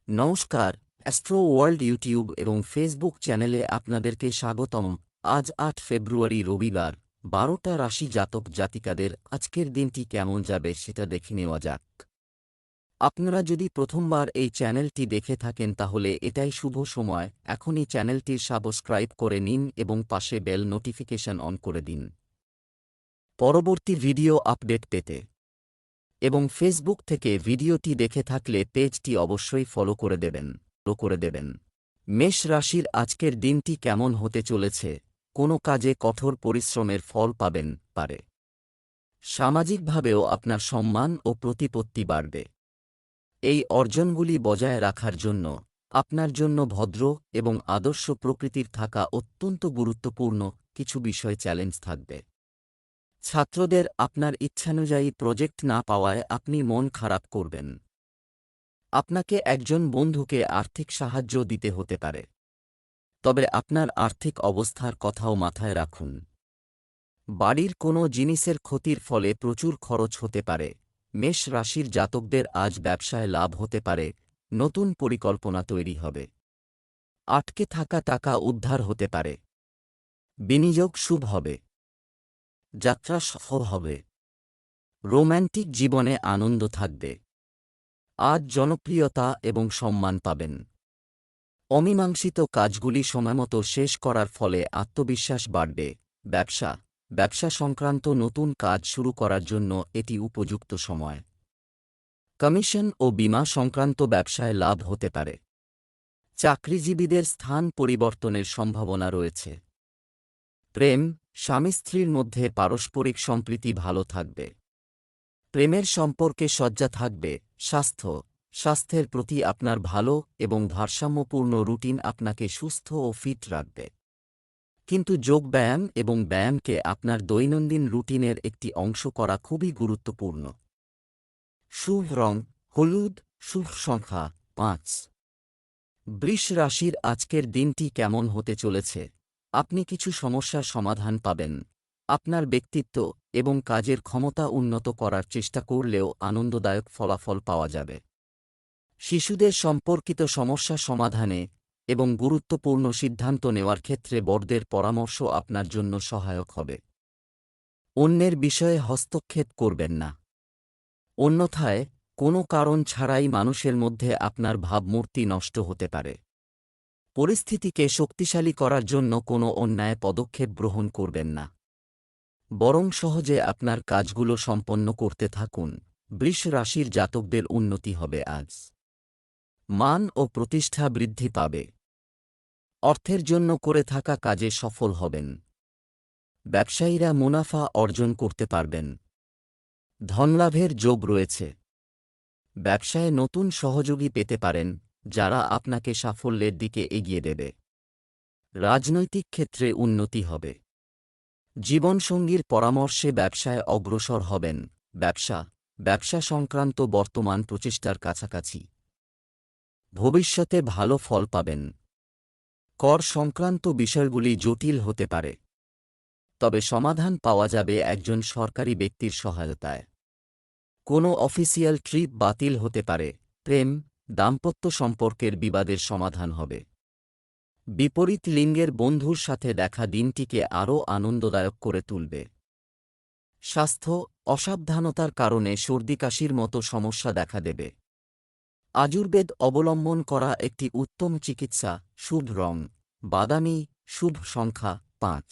নমস্কার, astro world YouTube এবং Facebook চ্যানেলে আপনাদেরকে স্বাগতম। আজ ৮ ফেব্রুয়ারি রবিবার, ১২টা রাশি জাতক জাতিকাদের আজকের দিনটি কেমন যাবে সেটা দেখে নেওয়া যাক। আপনারা যদি প্রথমবার এই চ্যানেলটি দেখে থাকেন তাহলে এটাই শুভ সময়, এখনই চ্যানেলটির সাবস্ক্রাইব করে নিন এবং পাশে বেল নোটিফিকেশন অন করে দিন পরবর্তী ভিডিও আপডেট পেতে। এবং ফেসবুক থেকে ভিডিওটি দেখে থাকলে পেজটি অবশ্যই ফলো করে দেবেন। মেষ রাশির আজকের দিনটি কেমন হতে চলেছে? কোনো কাজে কঠোর পরিশ্রমের ফল পারে। সামাজিকভাবেও আপনার সম্মান ও প্রতিপত্তি বাড়বে। এই অর্জনগুলি বজায় রাখার জন্য আপনার জন্য ভদ্র এবং আদর্শ প্রকৃতির থাকা অত্যন্ত গুরুত্বপূর্ণ। কিছু বিষয় চ্যালেঞ্জ থাকবে। ছাত্রদের আপনার ইচ্ছানুযায়ী প্রজেক্ট না পাওয়ায় আপনি মন খারাপ করবেন। আপনাকে একজন বন্ধুকে আর্থিক সাহায্য দিতে হতে পারে, তবে আপনার আর্থিক অবস্থার কথাও মাথায় রাখুন। বাড়ির কোনো জিনিসের ক্ষতির ফলে প্রচুর খরচ হতে পারে। মেষ রাশির জাতকদের আজ ব্যবসায় লাভ হতে পারে, নতুন পরিকল্পনা তৈরি হবে। আটকে থাকা টাকা উদ্ধার হতে পারে। বিনিয়োগ শুভ হবে। যাত্রা সফল হবে। রোম্যান্টিক জীবনে আনন্দ থাকবে। আজ জনপ্রিয়তা এবং সম্মান পাবেন। অমীমাংসিত কাজগুলি সময়মতো শেষ করার ফলে আত্মবিশ্বাস বাড়বে। ব্যবসা সংক্রান্ত নতুন কাজ শুরু করার জন্য এটি উপযুক্ত সময়। কমিশন ও বীমা সংক্রান্ত ব্যবসায় লাভ হতে পারে। চাকরিজীবীদের স্থান পরিবর্তনের সম্ভাবনা রয়েছে। প্রেম, স্বামী স্ত্রীর মধ্যে পারস্পরিক সম্প্রীতি ভালো থাকবে। প্রেমের সম্পর্কে সজ্জা থাকবে। স্বাস্থ্যের প্রতি আপনার ভালো এবং ভারসাম্যপূর্ণ রুটিন আপনাকে সুস্থ ও ফিট রাখবে। কিন্তু যোগব্যায়াম এবং ব্যায়ামকে আপনার দৈনন্দিন রুটিনের একটি অংশ করা খুবই গুরুত্বপূর্ণ। শুভ রং হলুদ, শুভ সংখ্যা ৫। বৃষ রাশির আজকের দিনটি কেমন হতে চলেছে? আপনি কিছু সমস্যার সমাধান পাবেন। আপনার ব্যক্তিত্ব এবং কাজের ক্ষমতা উন্নত করার চেষ্টা করলেও আনন্দদায়ক ফলাফল পাওয়া যাবে। শিশুদের সম্পর্কিত সমস্যা সমাধানে এবং গুরুত্বপূর্ণ সিদ্ধান্ত নেওয়ার ক্ষেত্রে বড়দের পরামর্শ আপনার জন্য সহায়ক হবে। অন্যের বিষয়ে হস্তক্ষেপ করবেন না, অন্যথায় কোনো কারণ ছাড়াই মানুষের মধ্যে আপনার ভাবমূর্তি নষ্ট হতে পারে। পরিস্থিতিকে শক্তিশালী করার জন্য কোনো অন্যায় পদক্ষেপ গ্রহণ করবেন না, বরং সহজে আপনার কাজগুলো সম্পন্ন করতে থাকুন। বৃষ রাশির জাতকদের উন্নতি হবে আজ। মান ও প্রতিষ্ঠা বৃদ্ধি পাবে। অর্থের জন্য করে থাকা কাজে সফল হবেন। ব্যবসায়ীরা মুনাফা অর্জন করতে পারবেন। ধনলাভের যোগ রয়েছে। ব্যবসায় নতুন সহযোগী পেতে পারেন, যারা আপনাকে সাফল্যের দিকে এগিয়ে দেবে। রাজনৈতিক ক্ষেত্রে উন্নতি হবে। জীবনসঙ্গীর পরামর্শে ব্যবসায় অগ্রসর হবেন। ব্যবসা সংক্রান্ত বর্তমান প্রচেষ্টার কাছাকাছি। ভবিষ্যতে ভালো ফল পাবেন। কর সংক্রান্ত বিষয়গুলি জটিল হতে পারে, তবে সমাধান পাওয়া যাবে একজন সরকারি ব্যক্তির সহায়তায়। কোনো অফিসিয়াল ট্রিপ বাতিল হতে পারে। প্রেম, দাম্পত্য সম্পর্কের বিবাদের সমাধান হবে। বিপরীত লিঙ্গের বন্ধুর সাথে দেখা দিনটিকে আরও আনন্দদায়ক করে তুলবে। স্বাস্থ্য, অসাবধানতার কারণে সর্দি-কাশির মতো সমস্যা দেখা দেবে। আয়ুর্বেদ অবলম্বন করা একটি উত্তম চিকিৎসা। শুভ রং বাদামি, শুভ সংখ্যা ৫।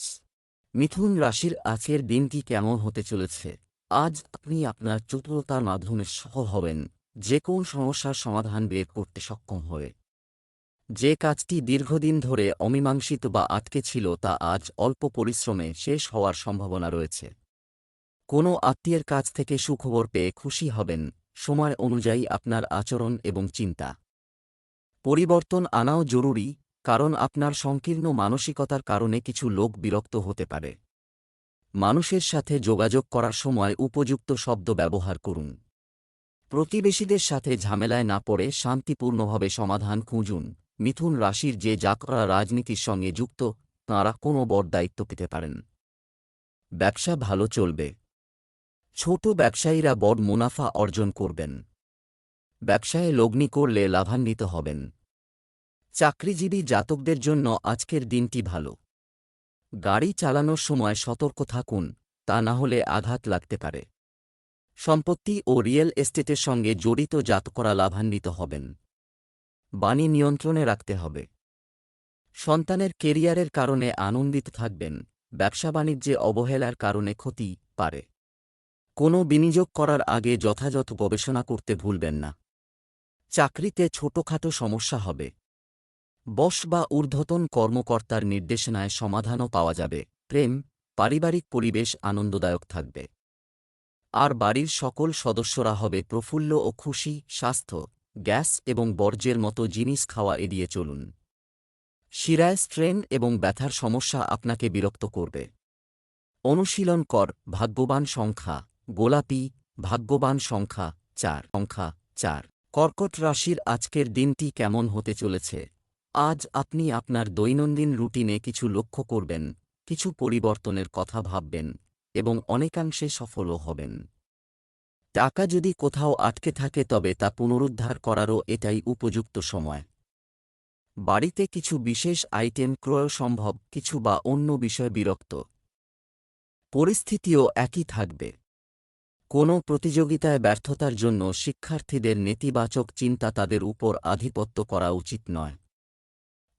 মিথুন রাশির আজকের দিনটি কেমন হতে চলেছে? আজ আপনি আপনার চতুরতার মাধ্যমে সফল হবেন, যে কোন সমস্যার সমাধান বের করতে সক্ষম হয়ে। যে কাজটি দীর্ঘদিন ধরে অমীমাংসিত বা আটকে ছিল তা আজ অল্প পরিশ্রমে শেষ হওয়ার সম্ভাবনা রয়েছে। কোনো আত্মীয়ের কাছ থেকে সুখবর পেয়ে খুশি হবেন। সময় অনুযায়ী আপনার আচরণ এবং চিন্তা পরিবর্তন আনাও জরুরি, কারণ আপনার সংকীর্ণ মানসিকতার কারণে কিছু লোক বিরক্ত হতে পারে। মানুষের সাথে যোগাযোগ করার সময় উপযুক্ত শব্দ ব্যবহার করুন। প্রতিবেশীদের সাথে ঝামেলায় না পড়ে শান্তিপূর্ণভাবে সমাধান খুঁজুন। মিথুন রাশির যে জাতকরা রাজনীতির সঙ্গে যুক্ত, তাঁরা কোনো বড় দায়িত্ব পেতে পারেন। ব্যবসা ভালো চলবে। ছোট ব্যবসায়ীরা বড় মুনাফা অর্জন করবেন। ব্যবসায়ে লগ্নি করলে লাভান্বিত হবেন। চাকরিজীবী জাতকদের জন্য আজকের দিনটি ভালো। গাড়ি চালানোর সময় সতর্ক থাকুন, তা না হলে আঘাত লাগতে পারে। সম্পত্তি ও রিয়েল এস্টেটের সঙ্গে জড়িত জাতকরা লাভান্বিত হবেন। বাণী নিয়ন্ত্রণে রাখতে হবে। সন্তানের কেরিয়ারের কারণে আনন্দিত থাকবেন। ব্যবসা বাণিজ্যে অবহেলার কারণে ক্ষতি পারে। কোনো বিনিয়োগ করার আগে যথাযথ গবেষণা করতে ভুলবেন না। চাকরিতে ছোটখাটো সমস্যা হবে। বস বা ঊর্ধ্বতন কর্মকর্তার নির্দেশনায় সমাধানও পাওয়া যাবে। প্রেম, পারিবারিক পরিবেশ আনন্দদায়ক থাকবে। আর বাড়ির সকল সদস্যরা হবে প্রফুল্ল ও খুশি। স্বাস্থ্য, গ্যাস এবং বর্জ্যের মতো জিনিস খাওয়া এড়িয়ে চলুন। শিরায় স্ট্রেন এবং ব্যথার সমস্যা আপনাকে বিরক্ত করবে। অনুশীলন কর। ভাগ্যবান সংখ্যা গোলাপি। ভাগ্যবান সংখ্যা 4। কর্কট রাশির আজকের দিনটি কেমন হতে চলেছে? আজ আপনি আপনার দৈনন্দিন রুটিনে কিছু লক্ষ্য করবেন, কিছু পরিবর্তনের কথা ভাববেন এবং অনেকাংশে সফলও হবেন। টাকা যদি কোথাও আটকে থাকে তবে তা পুনরুদ্ধার করারও এটাই উপযুক্ত সময়। বাড়িতে কিছু বিশেষ আইটেম ক্রয় সম্ভব, কিছু বা অন্য বিষয়ে বিরক্ত। পরিস্থিতিও একই থাকবে। কোনো প্রতিযোগিতায় ব্যর্থতার জন্য শিক্ষার্থীদের নেতিবাচক চিন্তা তাদের উপর আধিপত্য করা উচিত নয়।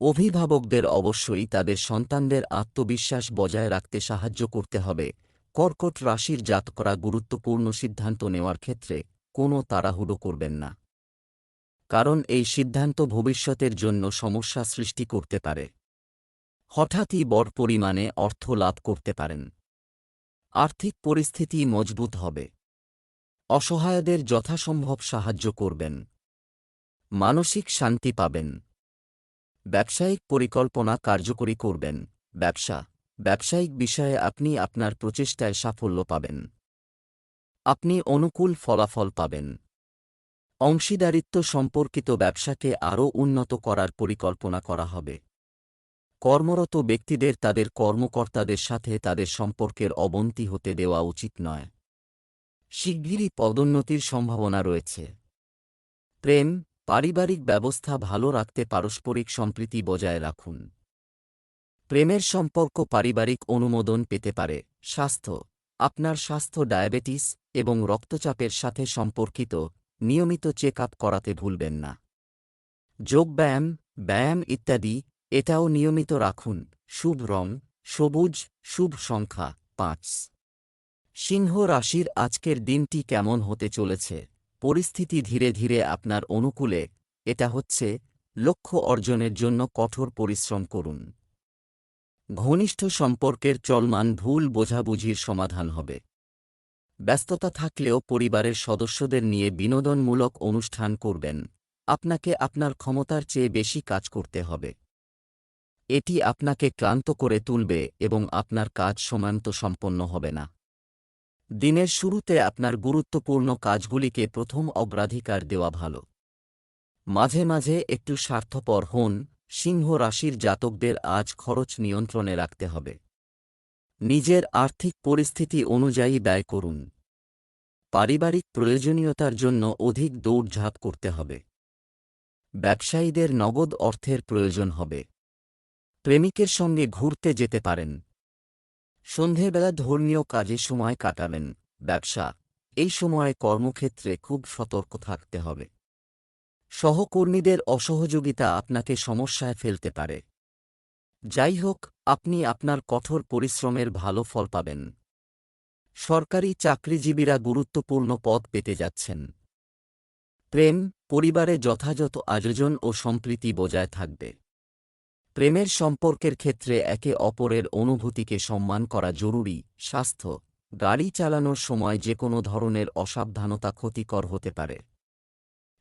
অভিভাবকদের অবশ্যই তাদের সন্তানদের আত্মবিশ্বাস বজায় রাখতে সাহায্য করতে হবে। কর্কট রাশির জাতকরা গুরুত্বপূর্ণ সিদ্ধান্ত নেওয়ার ক্ষেত্রে কোনো তাড়াহুড়ো করবেন না, কারণ এই সিদ্ধান্ত ভবিষ্যতের জন্য সমস্যা সৃষ্টি করতে পারে। হঠাৎই বড় পরিমাণে অর্থ লাভ করতে পারেন। আর্থিক পরিস্থিতি মজবুত হবে। অসহায়দের যথাসম্ভব সাহায্য করবেন। মানসিক শান্তি পাবেন। ব্যবসায়িক পরিকল্পনা কার্যকরী করবেন। ব্যবসায়িক বিষয়ে আপনি আপনার প্রচেষ্টায় সাফল্য পাবেন। আপনি অনুকূল ফলাফল পাবেন। অংশীদারিত্ব সম্পর্কিত ব্যবসাকে আরও উন্নত করার পরিকল্পনা করা হবে। কর্মরত ব্যক্তিদের তাদের কর্মকর্তাদের সাথে তাদের সম্পর্কের অবনতি হতে দেওয়া উচিত নয়। শিগগিরই পদোন্নতির সম্ভাবনা রয়েছে। প্রেম, পারিবারিক ব্যবস্থা ভালো রাখতে পারস্পরিক সম্প্রীতি বজায় রাখুন। প্রেমের সম্পর্ক পারিবারিক অনুমোদন পেতে পারে। স্বাস্থ্য, আপনার স্বাস্থ্য ডায়াবেটিস এবং রক্তচাপের সাথে সম্পর্কিত। নিয়মিত চেক আপ করাতে ভুলবেন না। ব্যায়াম ইত্যাদি এটাও নিয়মিত রাখুন। শুভ রং সবুজ। শুভ সংখ্যা 5। সিংহ রাশির আজকের দিনটি কেমন হতে চলেছে? পরিস্থিতি ধীরে ধীরে আপনার অনুকূলে এটা হচ্ছে। লক্ষ্য অর্জনের জন্য কঠোর পরিশ্রম করুন। ঘনিষ্ঠ সম্পর্কের চলমান ভুল বোঝাবুঝির সমাধান হবে। ব্যস্ততা থাকলেও পরিবারের সদস্যদের নিয়ে বিনোদনমূলক অনুষ্ঠান করবেন। আপনাকে আপনার ক্ষমতার চেয়ে বেশি কাজ করতে হবে। এটি আপনাকে ক্লান্ত করে তুলবে এবং আপনার কাজ সময়মতো সম্পন্ন হবে না। দিনের শুরুতে আপনার গুরুত্বপূর্ণ কাজগুলিকে প্রথম অগ্রাধিকার দেওয়া ভালো। মাঝে মাঝে একটু স্বার্থপর হন। সিংহ রাশির জাতকদের আজ খরচ নিয়ন্ত্রণে রাখতে হবে। নিজের আর্থিক পরিস্থিতি অনুযায়ী ব্যয় করুন। পারিবারিক প্রয়োজনীয়তার জন্য অধিক দৌড়ঝাঁপ করতে হবে। ব্যবসায়ীদের নগদ অর্থের প্রয়োজন হবে। প্রেমিকের সঙ্গে ঘুরতে যেতে পারেন। সন্ধেবেলা ধর্মীয় কাজে সময় কাটাবেন। ব্যবসা, এই সময়ে কর্মক্ষেত্রে খুব সতর্ক থাকতে হবে। সহকর্মীদের অসহযোগিতা আপনাকে সমস্যায় ফেলতে পারে। যাই হোক, আপনি আপনার কঠোর পরিশ্রমের ভালো ফল পাবেন। সরকারি চাকরিজীবীরা গুরুত্বপূর্ণ পদ পেতে যাচ্ছেন। প্রেম, পরিবারে যথাযথ আয়োজন ও সম্প্রীতি বজায় থাকবে। প্রেমের সম্পর্কের ক্ষেত্রে একে অপরের অনুভূতিকে সম্মান করা জরুরি। স্বাস্থ্য, গাড়ি চালানোর সময় যে কোনো ধরনের অসাবধানতা ক্ষতিকর হতে পারে।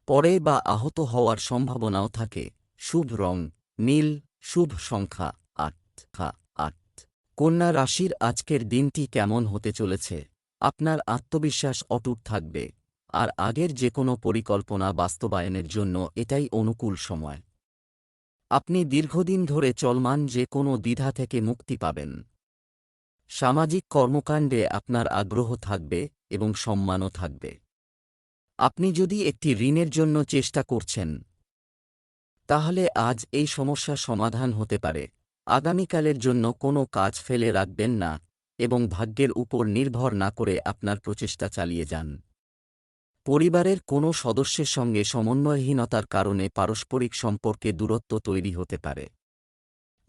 পরে বা আহত হওয়ার সম্ভাবনাও থাকে। শুভ রং নীল। শুভ সংখ্যা 8। কন্যা রাশির আজকের দিনটি কেমন হতে চলেছে? আপনার আত্মবিশ্বাস অটুট থাকবে, আর আগের যে কোনো পরিকল্পনা বাস্তবায়নের জন্য এটাই অনুকূল সময়। আপনি দীর্ঘদিন ধরে চলমান যে কোনো দ্বিধা থেকে মুক্তি পাবেন। সামাজিক কর্মকাণ্ডে আপনার আগ্রহ থাকবে এবং সম্মানও থাকবে। আপনি যদি একটি ঋণের জন্য চেষ্টা করছেন, তাহলে আজ এই সমস্যার সমাধান হতে পারে। আগামীকালের জন্য কোনো কাজ ফেলে রাখবেন না এবং ভাগ্যের উপর নির্ভর না করে আপনার প্রচেষ্টা চালিয়ে যান। পরিবারের কোনো সদস্যের সঙ্গে সমন্বয়হীনতার কারণে পারস্পরিক সম্পর্কে দূরত্ব তৈরি হতে পারে।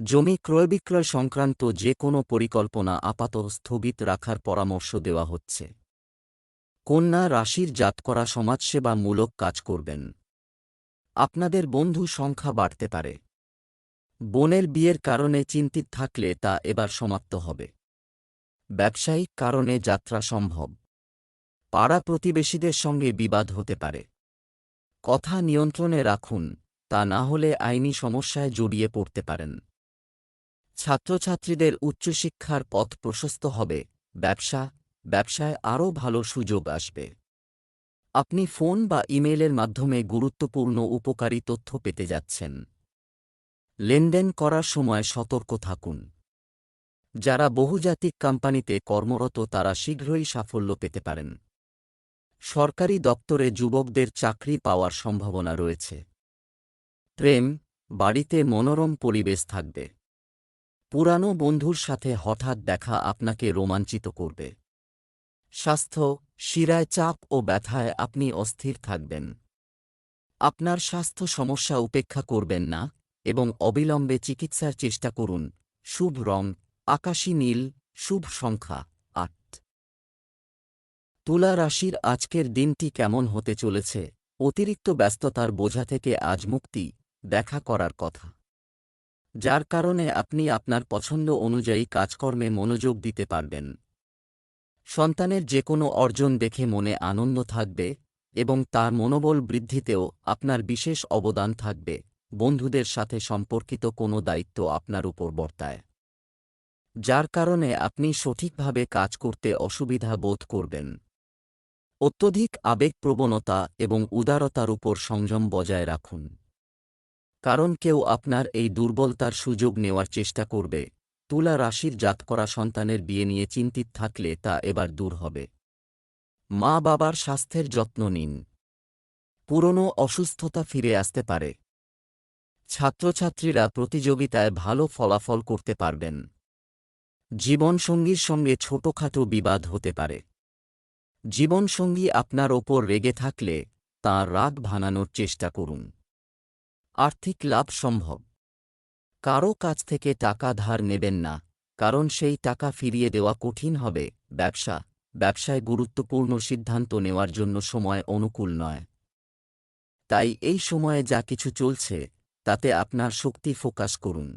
জমি ক্রয়-বিক্রয় সংক্রান্ত যে কোনো পরিকল্পনা আপাতত স্থগিত রাখার পরামর্শ দেওয়া হচ্ছে। কন্যা রাশির জাতকরা সমাজসেবামূলক কাজ করবেন। আপনাদের বন্ধু সংখ্যা বাড়তে পারে। বোনের বিয়ের কারণে চিন্তিত থাকলে তা এবার সমাপ্ত হবে। ব্যবসায়িক কারণে যাত্রা সম্ভব। পাড়া প্রতিবেশীদের সঙ্গে বিবাদ হতে পারে। কথা নিয়ন্ত্রণে রাখুন, তা না হলে আইনি সমস্যায় জড়িয়ে পড়তে পারেন। ছাত্রছাত্রীদের উচ্চশিক্ষার পথ প্রশস্ত হবে। ব্যবসায় আরও ভালো সুযোগ আসবে। আপনি ফোন বা ইমেইলের মাধ্যমে গুরুত্বপূর্ণ উপকারী তথ্য পেতে যাচ্ছেন। লেনদেন করার সময় সতর্ক থাকুন। যারা বহুজাতিক কোম্পানিতে কর্মরত তারা শীঘ্রই সাফল্য পেতে পারেন। সরকারি দপ্তরে যুবকদের চাকরি পাওয়ার সম্ভাবনা রয়েছে। প্রেম, বাড়িতে মনোরম পরিবেশ থাকবে। পুরানো বন্ধুর সাথে হঠাৎ দেখা আপনাকে রোমাঞ্চিত করবে। স্বাস্থ্য, শিরায় চাপ ও ব্যথায় আপনি অস্থির থাকবেন। আপনার স্বাস্থ্য সমস্যা উপেক্ষা করবেন না এবং অবিলম্বে চিকিৎসার চেষ্টা করুন। শুভ রং আকাশী নীল, শুভ সংখ্যা ৮। তুলা রাশির আজকের দিনটি কেমন হতে চলেছে? অতিরিক্ত ব্যস্ততার বোঝা থেকে আজ মুক্তি, দেখা করার কথা, যার কারণে আপনি আপনার পছন্দ অনুযায়ী কাজকর্মে মনোযোগ দিতে পারবেন। সন্তানের যে কোনো অর্জন দেখে মনে আনন্দ থাকবে এবং তার মনোবল বৃদ্ধিতেও আপনার বিশেষ অবদান থাকবে। বন্ধুদের সাথে সম্পর্কিত কোনো দায়িত্ব আপনার উপর বর্তায়, যার কারণে আপনি সঠিকভাবে কাজ করতে অসুবিধা বোধ করবেন। অত্যধিক আবেগপ্রবণতা এবং উদারতার উপর সংযম বজায় রাখুন, কারণ কেউ আপনার এই দুর্বলতার সুযোগ নেওয়ার চেষ্টা করবে। তুলা রাশির জাতকরা সন্তানের বিয়ে নিয়ে চিন্তিত থাকলে তা এবার দূর হবে। মা বাবার স্বাস্থ্যের যত্ন নিন। পুরনো অসুস্থতা ফিরে আসতে পারে। ছাত্রছাত্রীরা প্রতিযোগিতায় ভালো ফলাফল করতে পারবেন। জীবনসঙ্গীর সঙ্গে ছোটখাটো বিবাদ হতে পারে। জীবনসঙ্গী আপনার ওপর রেগে থাকলে তাঁর রাগ ভাঙানোর চেষ্টা করুন। আর্থিক লাভ সম্ভব। কারও কাছ থেকে টাকা ধার নেবেন না, কারণ সেই টাকা ফিরিয়ে দেওয়া কঠিন হবে। ব্যবসায় গুরুত্বপূর্ণ সিদ্ধান্ত নেওয়ার জন্য সময় অনুকূল নয়। তাই এই সময়ে যা কিছু চলছে তাতে আপনার শক্তি ফোকাস করুন।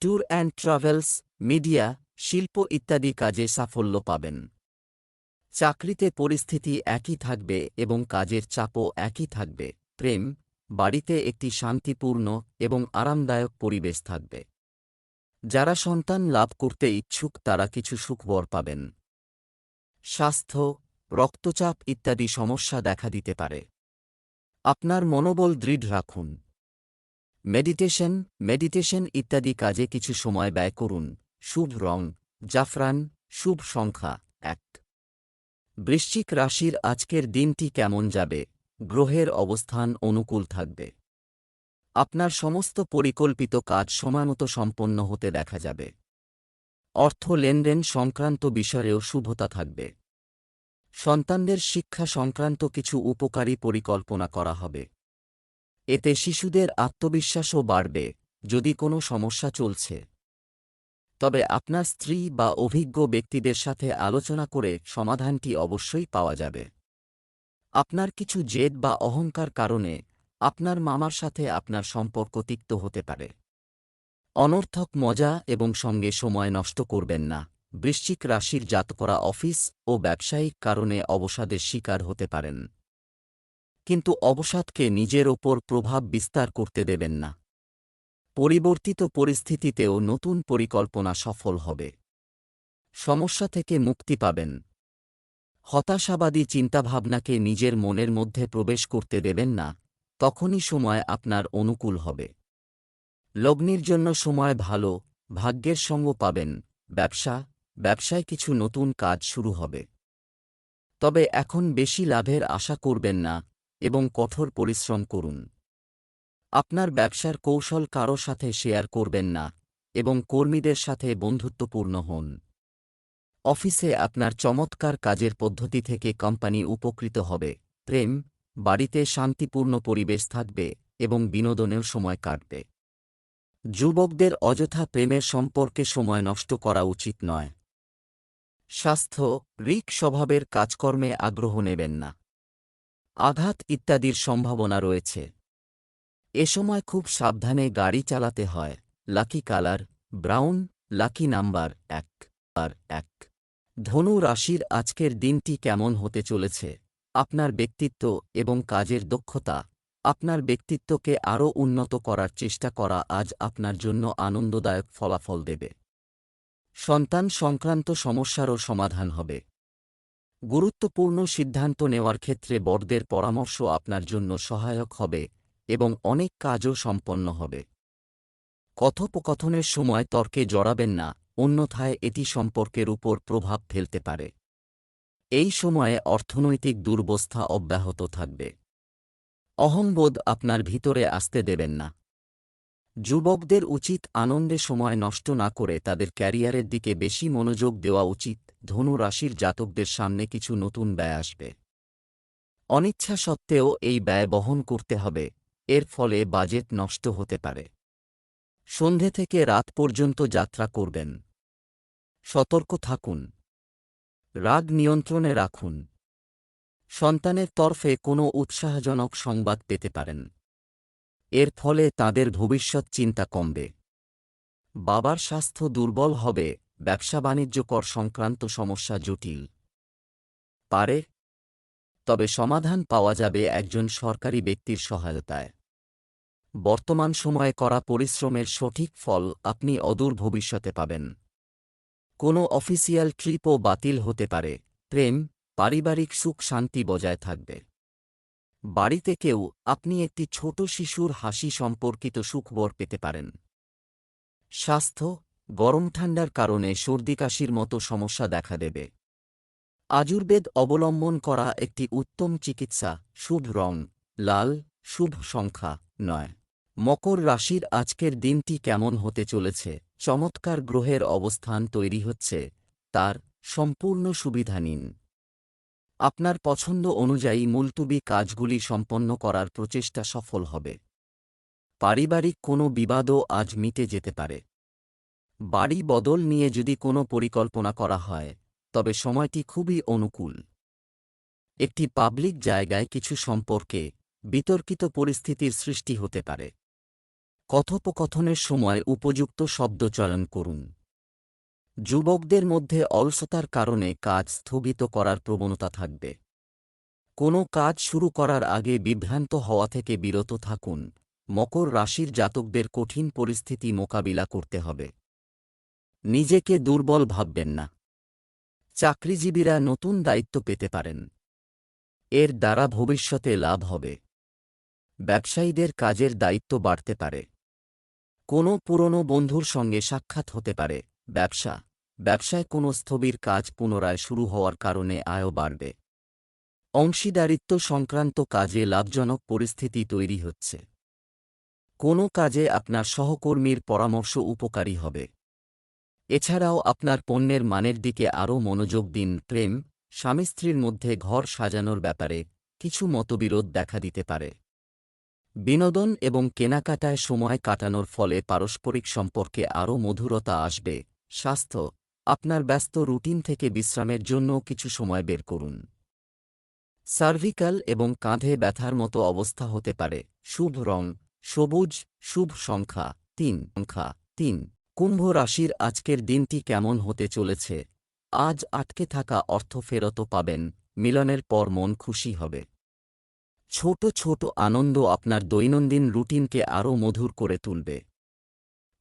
ট্যুর অ্যান্ড ট্রাভেলস, মিডিয়া, শিল্প ইত্যাদি কাজে সাফল্য পাবেন। চাকরিতে পরিস্থিতি একই থাকবে এবং কাজের চাপও একই থাকবে। প্রেম, বাড়িতে একটি শান্তিপূর্ণ এবং আরামদায়ক পরিবেশ থাকবে। যারা সন্তান লাভ করতে ইচ্ছুক তারা কিছু সুখবর পাবেন। স্বাস্থ্য, রক্তচাপ ইত্যাদি সমস্যা দেখা দিতে পারে। আপনার মনোবল দৃঢ় রাখুন। মেডিটেশন ইত্যাদি কাজে কিছু সময় ব্যয় করুন। শুভ রং জাফরান, শুভ সংখ্যা ১। বৃশ্চিক রাশির আজকের দিনটি কেমন যাবে? গ্রহের অবস্থান অনুকূল থাকবে। আপনার সমস্ত পরিকল্পিত কাজ সময়মতো সম্পন্ন হতে দেখা যাবে। অর্থ লেনদেন সংক্রান্ত বিষয়েও শুভতা থাকবে। সন্তানদের শিক্ষা সংক্রান্ত কিছু উপকারী পরিকল্পনা করা হবে। এতে শিশুদের আত্মবিশ্বাসও বাড়বে। যদি কোনো সমস্যা চলছে, তবে আপনার স্ত্রী বা অভিজ্ঞ ব্যক্তিদের সাথে আলোচনা করে সমাধানটি অবশ্যই পাওয়া যাবে। আপনার কিছু জেদ বা অহংকার কারণে আপনার মামার সাথে আপনার সম্পর্ক তিক্ত হতে পারে। অনর্থক মজা এবং সঙ্গে সময় নষ্ট করবেন না। বৃশ্চিক রাশির জাতকরা অফিস ও ব্যবসায়িক কারণে অবসাদের শিকার হতে পারেন, কিন্তু অবসাদকে নিজের ওপর প্রভাব বিস্তার করতে দেবেন না। পরিবর্তিত পরিস্থিতিতেও নতুন পরিকল্পনা সফল হবে। সমস্যা থেকে মুক্তি পাবেন। হতাশাবাদী চিন্তাভাবনাকে নিজের মনের মধ্যে প্রবেশ করতে দেবেন না, তখনই সময় আপনার অনুকূল হবে। লগ্নির জন্য সময় ভালো, ভাগ্যের সঙ্গ পাবেন। ব্যবসায় কিছু নতুন কাজ শুরু হবে। তবে এখন বেশি লাভের আশা করবেন না এবং কঠোর পরিশ্রম করুন। আপনার ব্যবসার কৌশল কারো সাথে শেয়ার করবেন না এবং কর্মীদের সাথে বন্ধুত্বপূর্ণ হন। অফিসে আপনার চমৎকার কাজের পদ্ধতি থেকে কোম্পানি উপকৃত হবে। প্রেম, বাড়িতে শান্তিপূর্ণ পরিবেশ থাকবে এবং বিনোদনের সময় কাটবে। যুবকদের অযথা প্রেমের সম্পর্কে সময় নষ্ট করা উচিত নয়। স্বাস্থ্য, রিক স্বভাবের কাজকর্মে আগ্রহ নেবেন না। আঘাত ইত্যাদির সম্ভাবনা রয়েছে। এ সময় খুব সাবধানে গাড়ি চালাতে হয়। Lucky colour brown, lucky number 1। ধনু রাশির আজকের দিনটি কেমন হতে চলেছে? আপনার ব্যক্তিত্ব এবং কাজের দক্ষতা আপনার ব্যক্তিত্বকে আরও উন্নত করার চেষ্টা করা আজ আপনার জন্য আনন্দদায়ক ফলাফল দেবে। সন্তান সংক্রান্ত সমস্যারও সমাধান হবে। গুরুত্বপূর্ণ সিদ্ধান্ত নেওয়ার ক্ষেত্রে বড়দের পরামর্শ আপনার জন্য সহায়ক হবে এবং অনেক কাজও সম্পন্ন হবে। কথোপকথনের সময় তর্কে জড়াবেন না, অন্যথায় এটি সম্পর্কের উপর প্রভাব ফেলতে পারে। এই সময়ে অর্থনৈতিক দুরবস্থা অব্যাহত থাকবে। অহংবোধ আপনার ভিতরে আসতে দেবেন না। যুবকদের উচিত আনন্দে সময় নষ্ট না করে তাদের ক্যারিয়ারের দিকে বেশি মনোযোগ দেওয়া উচিত। ধনু রাশির জাতকদের সামনে কিছু নতুন ব্যয় আসবে। অনিচ্ছা সত্ত্বেও এই ব্যয় বহন করতে হবে, এর ফলে বাজেট নষ্ট হতে পারে। সন্ধে থেকে রাত পর্যন্ত যাত্রা করবেন। সতর্ক থাকুন। রাগ নিয়ন্ত্রণে রাখুন। সন্তানের তরফে কোনো উৎসাহজনক সংবাদ পেতে পারেন। এর ফলে তাদের ভবিষ্যৎ চিন্তা কমবে। বাবার স্বাস্থ্য দুর্বল হবে। ব্যবসা বাণিজ্য কর সংক্রান্ত সমস্যা জটিল পারে, তবে সমাধান পাওয়া যাবে একজন সরকারি ব্যক্তির সহায়তায়। বর্তমান সময়ে করা পরিশ্রমের সঠিক ফল আপনি অদূর ভবিষ্যতে পাবেন। কোনো অফিসিয়াল ট্রিপও বাতিল হতে পারে। প্রেম, পারিবারিক সুখ শান্তি বজায় থাকবে। বাড়িতে কেউ আপনি একটি ছোট শিশুর হাসি সম্পর্কিত সুখবর পেতে পারেন। স্বাস্থ্য, গরম ঠান্ডার কারণে সর্দিকাশির মতো সমস্যা দেখা দেবে। আয়ুর্বেদ অবলম্বন করা একটি উত্তম চিকিৎসা। শুভ রং লাল, শুভ সংখ্যা 9। মকর রাশির আজকের দিনটি কেমন হতে চলেছে? চমৎকার গ্রহের অবস্থান তৈরি হচ্ছে, তার সম্পূর্ণ সুবিধা নিন। আপনার পছন্দ অনুযায়ী মুলতুবি কাজগুলি সম্পন্ন করার প্রচেষ্টা সফল হবে। পারিবারিক কোনো বিবাদও আজ মিটে যেতে পারে। বাড়ি বদল নিয়ে যদি কোনো পরিকল্পনা করা হয়, তবে সময়টি খুবই অনুকূল। একটি পাবলিক জায়গায় কিছু সম্পর্কে বিতর্কিত পরিস্থিতির সৃষ্টি হতে পারে। কথোপকথনের সময় উপযুক্ত শব্দ চয়ন করুন। যুবকদের মধ্যে অলসতার কারণে কাজ স্থগিত করার প্রবণতা থাকবে। কোনো কাজ শুরু করার আগে বিভ্রান্ত হওয়া থেকে বিরত থাকুন। মকর রাশির জাতকদের কঠিন পরিস্থিতি মোকাবিলা করতে হবে। নিজেকে দুর্বল ভাববেন না। চাকরিজীবীরা নতুন দায়িত্ব পেতে পারেন। এর দ্বারা ভবিষ্যতে লাভ হবে। ব্যবসায়ীদের কাজের দায়িত্ব বাড়তে পারে। কোনো পুরনো বন্ধুর সঙ্গে সাক্ষাৎ হতে পারে। ব্যবসায় কোনো স্থবির কাজ পুনরায় শুরু হওয়ার কারণে আয়ও বাড়বে। অংশীদারিত্ব সংক্রান্ত কাজে লাভজনক পরিস্থিতি তৈরি হচ্ছে। কোনো কাজে আপনার সহকর্মীর পরামর্শ উপকারী হবে। এছাড়াও আপনার পণ্যের মানের দিকে আরও মনোযোগ দিন। প্রেম, স্বামী স্ত্রীর মধ্যে ঘর সাজানোর ব্যাপারে কিছু মতবিরোধ দেখা দিতে পারে। বিনোদন এবং কেনাকাটায় সময় কাটানোর ফলে পারস্পরিক সম্পর্কে আরও মধুরতা আসবে। স্বাস্থ্য, আপনার ব্যস্ত রুটিন থেকে বিশ্রামের জন্য কিছু সময় বের করুন। সার্ভিক্যাল এবং কাঁধে ব্যথার মতো অবস্থা হতে পারে। শুভ রং সবুজ, শুভ সংখ্যা 3। কুম্ভ রাশির আজকের দিনটি কেমন হতে চলেছে? আজ আটকে থাকা অর্থ ফেরত পাবেন। মিলনের পর মন খুশি হবে। ছোট ছোট আনন্দ আপনার দৈনন্দিন রুটিনকে আরও মধুর করে তুলবে।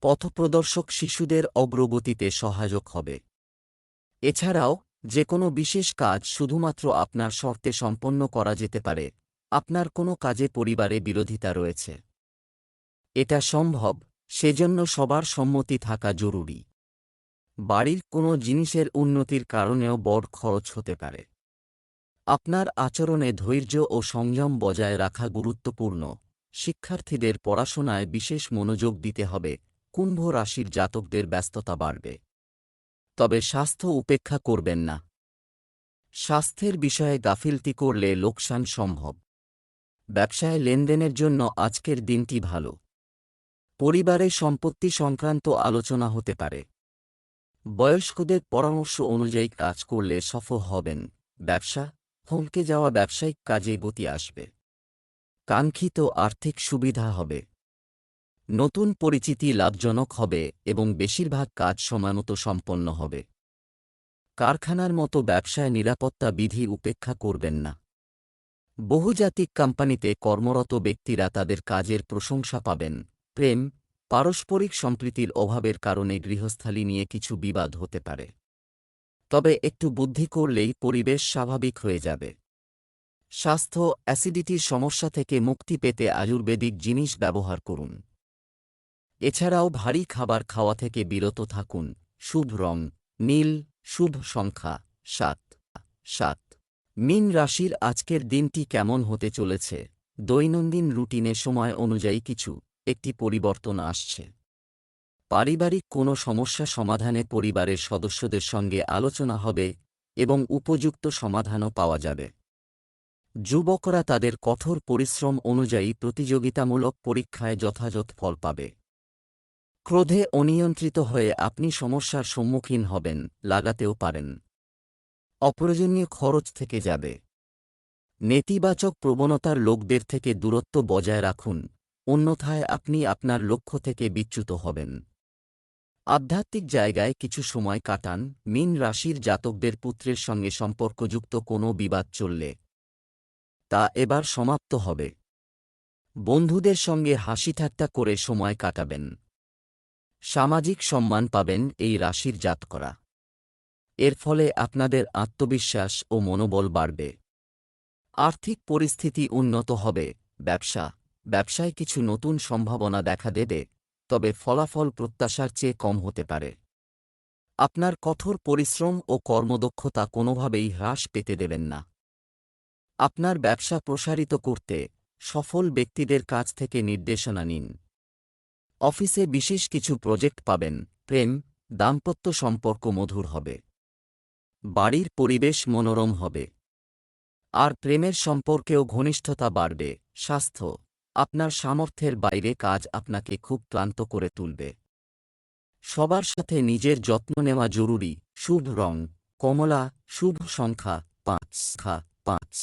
পথপ্রদর্শক শিশুদের অগ্রগতিতে সহায়ক হবে। এছাড়াও যে কোনো বিশেষ কাজ শুধুমাত্র আপনার শর্তে সম্পন্ন করা যেতে পারে। আপনার কোনো কাজে পরিবারে বিরোধিতা রয়েছে। এটা সম্ভব, সেজন্য সবার সম্মতি থাকা জরুরি। বাড়ির কোনো জিনিসের উন্নতির কারণেও বড় খরচ হতে পারে। আপনার আচরণে ধৈর্য ও সংযম বজায় রাখা গুরুত্বপূর্ণ। শিক্ষার্থীদের পড়াশোনায় বিশেষ মনোযোগ দিতে হবে। কুম্ভ রাশির জাতকদের ব্যস্ততা বাড়বে, তবে স্বাস্থ্য উপেক্ষা করবেন না। স্বাস্থ্যের বিষয়ে গাফিলতি করলে লোকসান সম্ভব। ব্যবসায় লেনদেনের জন্য আজকের দিনটি ভালো। পরিবারে সম্পত্তি সংক্রান্ত আলোচনা হতে পারে। বয়স্কদের পরামর্শ অনুযায়ী কাজ করলে সফল হবেন। ব্যবসা থমকে যাওয়া ব্যবসায়িক কাজে গতি আসবে। কাঙ্ক্ষিত আর্থিক সুবিধা হবে। নতুন পরিচিতি লাভজনক হবে এবং বেশিরভাগ কাজ সময়মতো সম্পন্ন হবে। কারখানার মতো ব্যবসায় নিরাপত্তা বিধি উপেক্ষা করবেন না। বহুজাতিক কোম্পানিতে কর্মরত ব্যক্তিরা তাদের কাজের প্রশংসা পাবেন। প্রেম পারস্পরিক সম্প্রীতির অভাবের কারণে গৃহস্থালী নিয়ে কিছু বিবাদ হতে পারে, তবে একটু বুদ্ধি করলেই পরিবেশ স্বাভাবিক হয়ে যাবে। স্বাস্থ্য অ্যাসিডিটির সমস্যা থেকে মুক্তি পেতে আয়ুর্বেদিক জিনিস ব্যবহার করুন। এছাড়াও ভারী খাবার খাওয়া থেকে বিরত থাকুন। শুভ রং নীল, শুভ সংখ্যা ৭ ৭। মীন রাশির আজকের দিনটি কেমন হতে চলেছে? দৈনন্দিন রুটিনে সময় অনুযায়ী একটি পরিবর্তন আসছে। পারিবারিক কোনো সমস্যা সমাধানে পরিবারের সদস্যদের সঙ্গে আলোচনা হবে এবং উপযুক্ত সমাধানও পাওয়া যাবে। যুবকরা তাদের কঠোর পরিশ্রম অনুযায়ী প্রতিযোগিতামূলক পরীক্ষায় যথাযথ ফল পাবে। ক্রোধে অনিয়ন্ত্রিত হয়ে আপনি সমস্যার সম্মুখীন হবেন, লাগাতেও পারেন। অপ্রয়োজনীয় খরচ থেকে যাবে। নেতিবাচক প্রবণতার লোকদের থেকে দূরত্ব বজায় রাখুন, অন্যথায় আপনি আপনার লক্ষ্য থেকে বিচ্যুত হবেন। আধ্যাত্মিক জায়গায় কিছু সময় কাটান। মীন রাশির জাতকদের পুত্রের সঙ্গে সম্পর্কযুক্ত কোনো বিবাদ চললে তা এবার সমাপ্ত হবে। বন্ধুদের সঙ্গে হাসিঠাট্টা করে সময় কাটাবেন। সামাজিক সম্মান পাবেন এই রাশির জাতকরা। এর ফলে আপনাদের আত্মবিশ্বাস ও মনোবল বাড়বে। আর্থিক পরিস্থিতি উন্নত হবে। ব্যবসায় কিছু নতুন সম্ভাবনা দেখা দেবে, তবে ফলাফল প্রত্যাশার চেয়ে কম হতে পারে। আপনার কঠোর পরিশ্রম ও কর্মদক্ষতা কোনোভাবেই হ্রাস পেতে দেবেন না। আপনার ব্যবসা প্রসারিত করতে সফল ব্যক্তিদের কাছ থেকে নির্দেশনা নিন। অফিসে বিশেষ কিছু প্রজেক্ট পাবেন। প্রেম দাম্পত্য সম্পর্ক মধুর হবে। বাড়ির পরিবেশ মনোরম হবে। আর প্রেমের সম্পর্কেও ঘনিষ্ঠতা বাড়বে। স্বাস্থ্য আপনার সামর্থ্যের বাইরে কাজ আপনাকে খুব ক্লান্ত করে তুলবে। সবার সাথে নিজের যত্ন নেওয়া জরুরি। শুভ রং কমলা, শুভ সংখ্যা ৫।